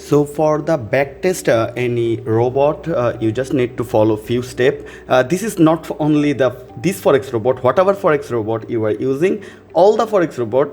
So for the backtest any robot, you just need to follow few steps. This is not only this Forex robot, whatever Forex robot you are using, all the Forex robot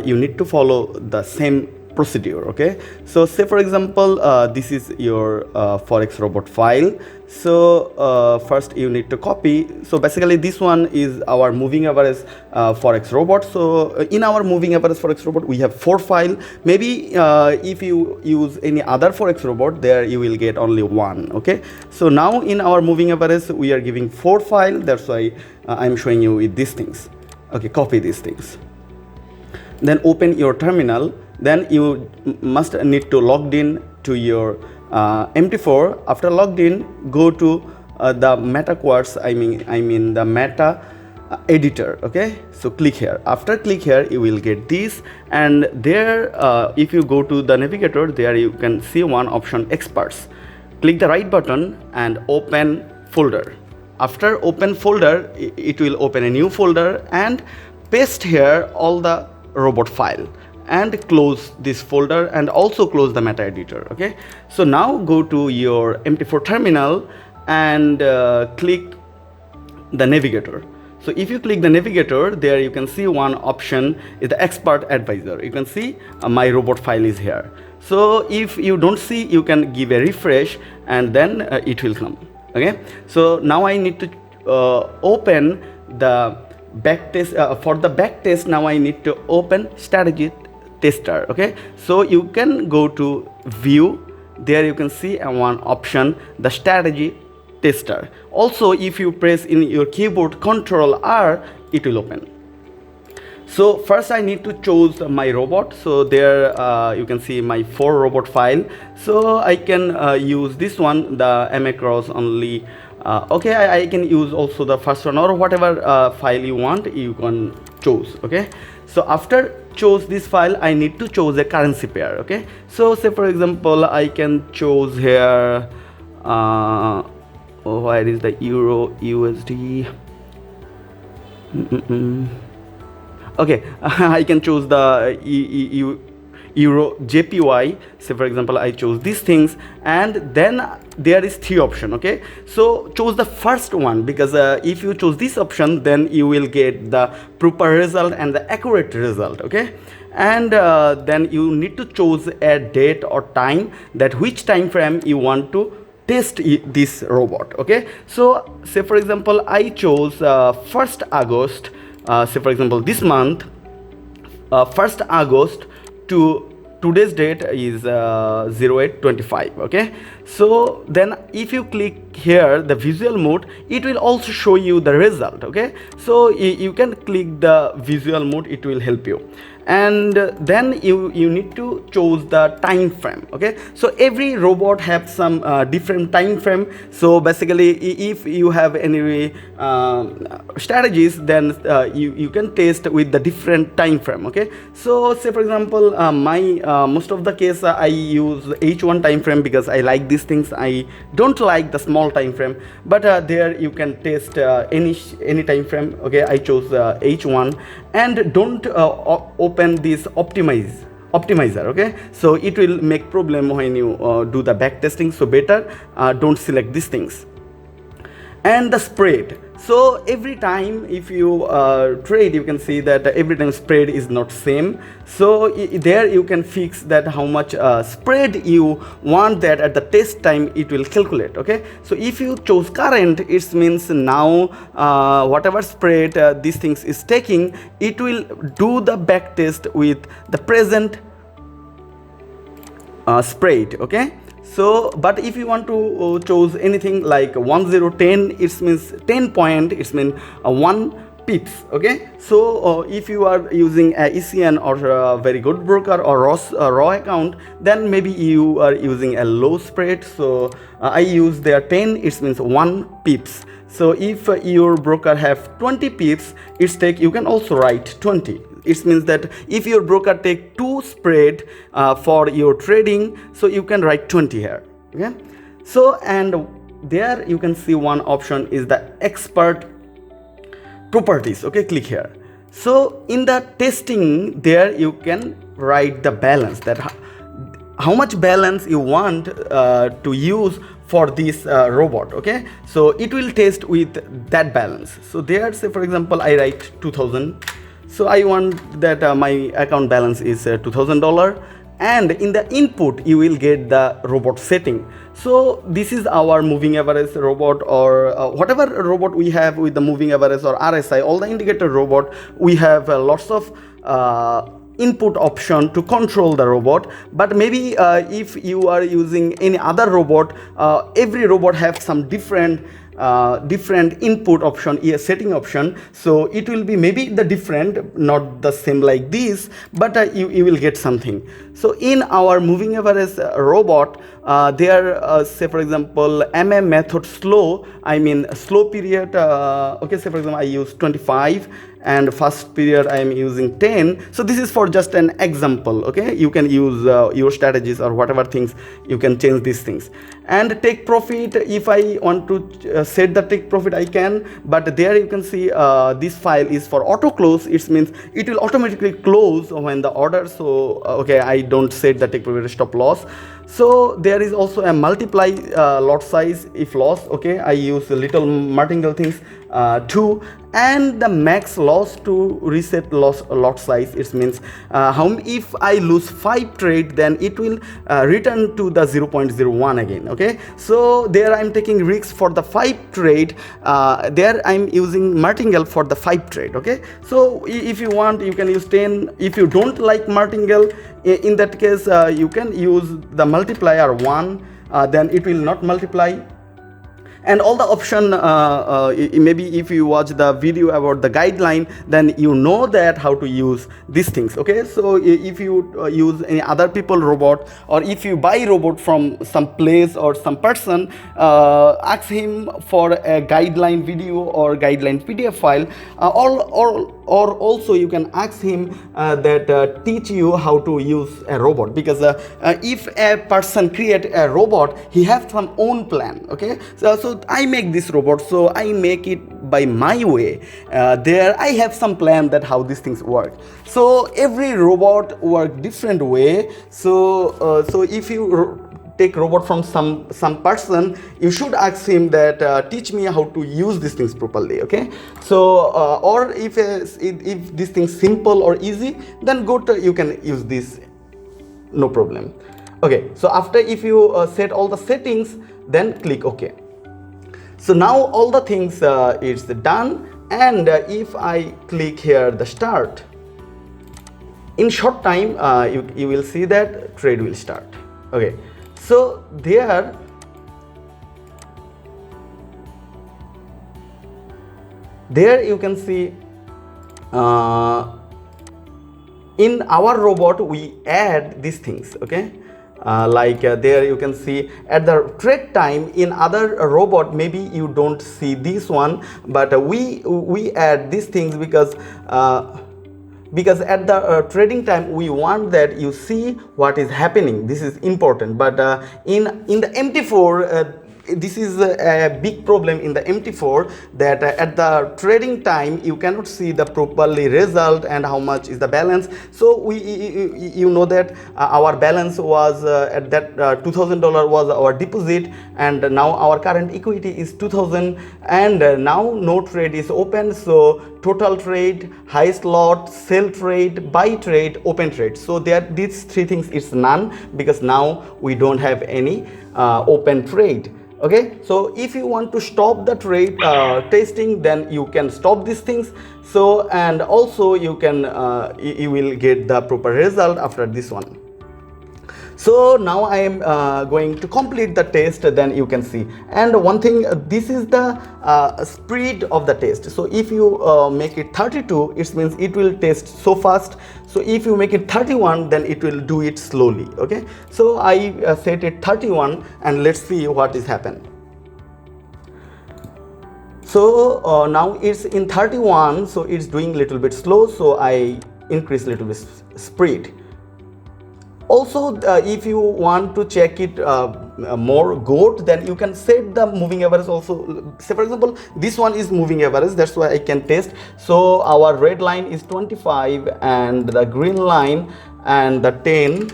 you need to follow the same procedure. Okay, so say for example this is your Forex robot file. So first you need to copy. So basically this one is our moving average Forex robot. So in our moving average Forex robot we have 4 files. Maybe if you use any other Forex robot, there you will get only 1. Okay, so now in our moving average we are giving 4 files. That's why I'm showing you with these things. Okay, copy these things, then open your terminal. Then you must need to log in to your MT4. After logged in, go to the meta quartz, I mean the meta editor. Okay, so click here. After click here, you will get this, and there if you go to the navigator, there you can see one option, experts. Click the right button and open folder. After open folder, it will open a new folder and paste here all the robot file and close this folder and also close the meta editor. Okay, so now go to your MT4 terminal and click the navigator. So if you click the navigator, there you can see one option is the expert advisor. You can see my robot file is here. So if you don't see, you can give a refresh and then it will come. Okay, so now I need to open the backtest. For the backtest, now I need to open strategy tester. Okay, so you can go to view. There you can see one option, the strategy tester. Also, if you press in your keyboard Ctrl R, it will open. So first I need to choose my robot. So there you can see my 4 robot file. So I can use this one, the MA cross only. Okay, I can use also the first one or whatever file you want, you can choose. Okay, so after choose this file, I need to choose a currency pair. Okay, so say for example I can choose here where is the Euro USD. Okay, I can choose the Euro JPY. Say for example I choose these things, and then there is 3 options. Okay, so choose the first one, because if you choose this option, then you will get the proper result and the accurate result. Okay, and then you need to choose a date or time, that which time frame you want to test this robot. Okay, so say for example I chose 1st August. Say for example this month, 1st August to today's date is 0825. Okay, so then if you click here the visual mode, it will also show you the result. Okay, so you can click the visual mode, it will help you. And then you need to choose the time frame. Okay, so every robot have some different time frame. So basically if you have any strategies, then you can test with the different time frame. Okay, so say for example my most of the case I use H1 time frame, because I like these things. I don't like the small time frame, but there you can test any time frame. Okay, I chose H1, and don't open this optimizer. Okay, so it will make problem when you do the back testing. So better don't select these things. And the spread, so every time if you trade, you can see that every time spread is not same. So there you can fix that how much spread you want, that at the test time it will calculate. Okay, so if you chose current, it means now whatever spread these things is taking, it will do the back test with the present spread. Okay, so but if you want to choose anything like 1010, it means 10 point, it means 1 pips. Okay, so if you are using a ECN or a very good broker or raw account, then maybe you are using a low spread. So I use their 10, it means 1 pips. So if your broker have 20 pips, it's take, you can also write 20. It means that if your broker take 2 spread for your trading, so you can write 20 here. Okay, so and there you can see one option is the expert properties. Okay, click here. So in the testing, there you can write the balance, that how much balance you want to use for this robot. Okay, so it will test with that balance. So there, say for example, I write 2000. So I want that my account balance is $2000, and in the input you will get the robot setting. So this is our moving average robot, or whatever robot we have with the moving average or RSI, all the indicator robot, we have lots of input option to control the robot. But maybe if you are using any other robot, every robot have some different input option, setting option. So it will be maybe the different, not the same like this, but you will get something. So in our moving average robot, there say for example method slow, I mean slow period, okay, say for example I use 25, and first period I am using 10. So this is for just an example. Okay, you can use your strategies or whatever things, you can change these things. And take profit, if I want to set the take profit, I can, but there you can see this file is for auto close. It means it will automatically close when the order. So okay, I don't set the take profit stop loss. So there is also a multiply lot size if loss. Okay, I use little martingale things too, and the max loss to reset lot size. It means if I lose 5 trade, then it will return to the 0.01 again. Okay, so there I'm taking risks for the 5 trade. There I'm using martingale for the 5 trade. Okay, so if you want, you can use 10. If you don't like martingale, in that case you can use the multiplier 1, then it will not multiply. And all the option, maybe if you watch the video about the guideline, then you know that how to use these things. Okay, so if you use any other people robot, or if you buy robot from some place or some person, ask him for a guideline video or guideline PDF file, or also you can ask him that teach you how to use a robot, because if a person create a robot, he has some own plan. Okay, so I make this robot, so I make it by my way. There I have some plan that how these things work. So every robot work different way. So so if you take robot from some person, you should ask him that teach me how to use these things properly. Okay, so or if this thing simple or easy, then you can use this, no problem. Okay, so after if you set all the settings, then click OK. So now all the things is done, and if I click here the start, in short time you will see that trade will start. Okay, so there you can see in our robot we add these things. Okay, there you can see at the trade time. In other robot maybe you don't see this one, but we add these things because at the trading time we want that you see what is happening. This is important. But in the MT4, this is a big problem in the MT4, that at the trading time you cannot see the properly result and how much is the balance. So you know that our balance was at that $2000 was our deposit, and now our current equity is 2000, and now no trade is open. So total trade, highest lot, sell trade, buy trade, open trade. So these 3 things is none, because now we don't have any open trade. Okay, so if you want to stop the trade testing, then you can stop these things. So and also you can you will get the proper result after this one. So now I am going to complete the test, then you can see. And one thing, this is the speed of the test. So if you make it 32, it means it will test so fast. So if you make it 31, then it will do it slowly. Okay, so I set it 31, and let's see what is happened. So now it's in 31, so it's doing little bit slow, so I increase little bit speed. Also, if you want to check it more good, then you can set the moving average also. Say for example, this one is moving average, that's why I can test. So our red line is 25, and the green line and the 10.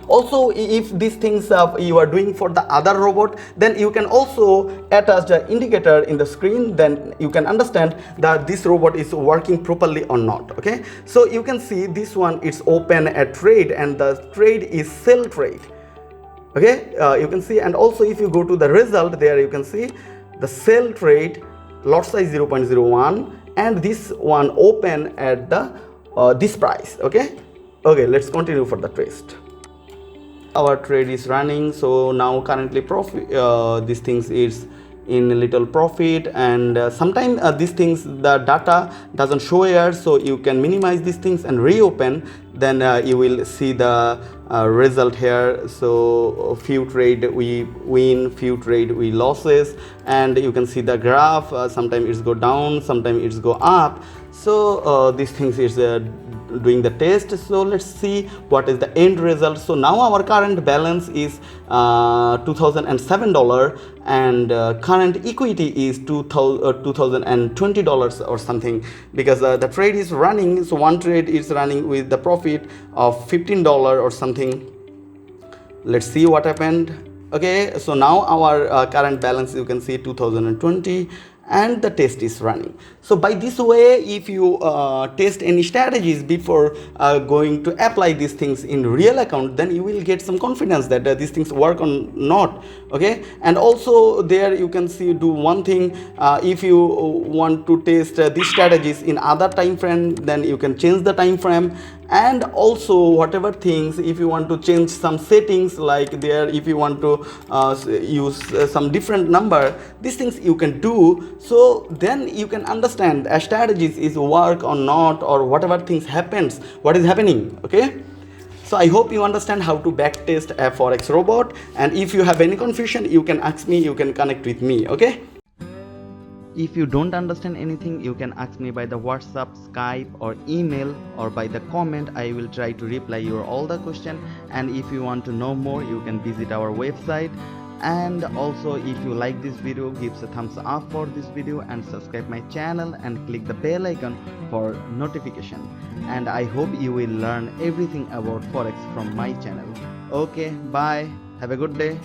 Also, if these things you are doing for the other robot, then you can also attach the indicator in the screen, then you can understand that this robot is working properly or not. Okay, so you can see this one, it's open a trade and the trade is sell trade. Okay, you can see, and also if you go to the result, there you can see the sell trade, lot size 0.01, and this one open at the this price. Okay, let's continue for the test. Our trade is running, so now currently profit, these things is in a little profit, and sometimes these things the data doesn't show here, so you can minimize these things and reopen, then you will see the result here. So few trade we win, few trade we losses, and you can see the graph, sometimes it's go down, sometimes it's go up. So these things is doing the test. So let's see what is the end result. So now our current balance is $2007, and current equity is $2020 or something, because the trade is running. So one trade is running with the profit of $15 or something. Let's see what happened. Okay, so now our current balance, you can see 2020, and the test is running. So by this way, if you test any strategies before going to apply these things in real account, then you will get some confidence that these things work or not. Okay, and also there you can see, do one thing, if you want to test these strategies in other time frame, then you can change the time frame. And also whatever things, if you want to change some settings, like there if you want to use some different number, these things you can do. So then you can understand a strategies is work or not, or whatever things happens, what is happening. Okay, so I hope you understand how to backtest a Forex robot, and if you have any confusion, you can ask me, you can connect with me. Okay, if you don't understand anything, you can ask me by the WhatsApp, Skype or email, or by the comment. I will try to reply your all the question. And if you want to know more, you can visit our website. And also, if you like this video, give a thumbs up for this video and subscribe my channel and click the bell icon for notification. And I hope you will learn everything about Forex from my channel. Okay, bye, have a good day.